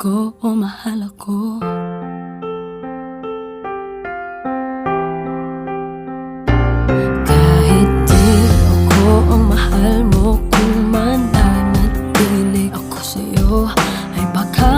ko o mahal ako. Kahit di ako ang mahal mo, kung mananatili ako sa'yo, ay baka